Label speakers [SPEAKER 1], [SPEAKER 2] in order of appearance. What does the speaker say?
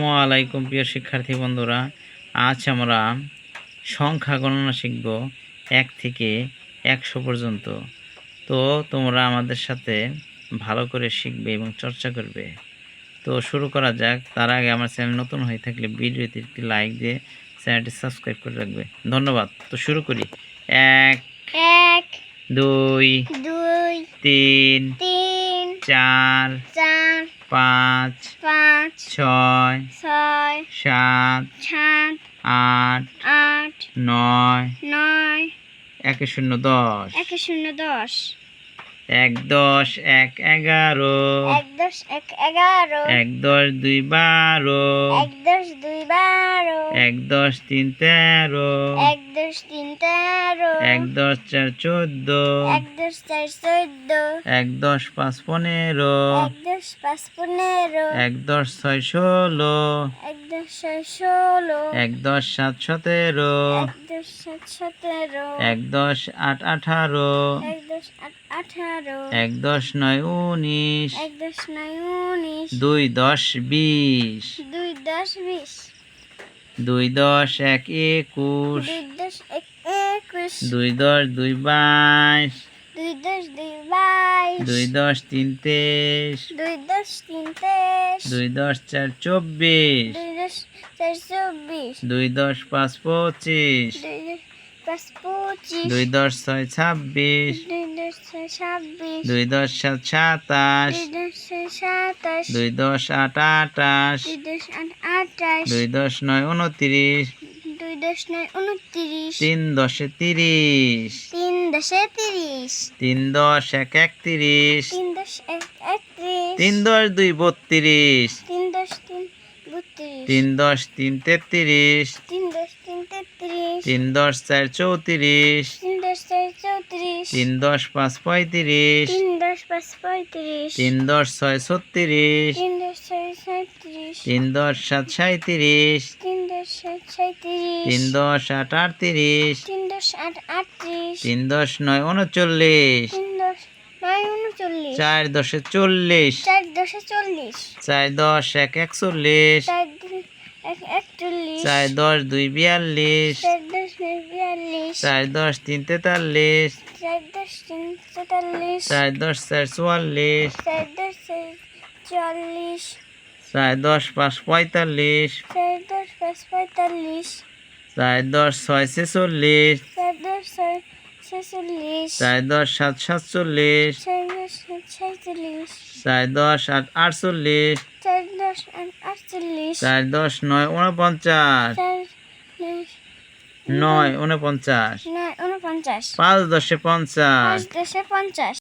[SPEAKER 1] আসসালামু আলাইকুম প্রিয় শিক্ষার্থী বন্ধুরা, আজ আমরা সংখ্যা গণনা শিখব 1 থেকে 100 পর্যন্ত। তো তোমরা আমাদের সাথে ভালো করে শিখবে এবং চর্চা করবে। তো শুরু করা যাক। তার আগে আমার চ্যানেল নতুন হয়ে থাকলে ভিডিওতে একটি লাইক দিয়ে চ্যানেলটি সাবস্ক্রাইব করে রাখবে। ধন্যবাদ। তো শুরু করি। 1 2 3 4 5 6 7 8 9 1 0 10 1 10 1 11 1 10 2 12 1 10 3 13 1 10 4 14 1 10 5 15 1 10 6 16 1 10 7 17 1 10 8 18 1 10 9 19 2 10 20 2 10 1 21 2 10 2 22 2 10 3 23 2 10 4 24 2 10 5 25 2 10 6 26 2 10 7 27 2 10 8 28 2 10 9 29 3 10 30 3 10 1 31 3 10 2 32 3 10 3 33 3 10 4 34 3 10 5 35 3 10 6 36 3 10 7 37 3 10 8 38 3 10 9 39 4 10 40 4 10 1 41 4 10 2 42 4 10 3 43 4 10 4 44 4 10 5 45 4 10 6 46 4 10 7 47 4 10 8 48 4 10 9 49 9 49 5 10 50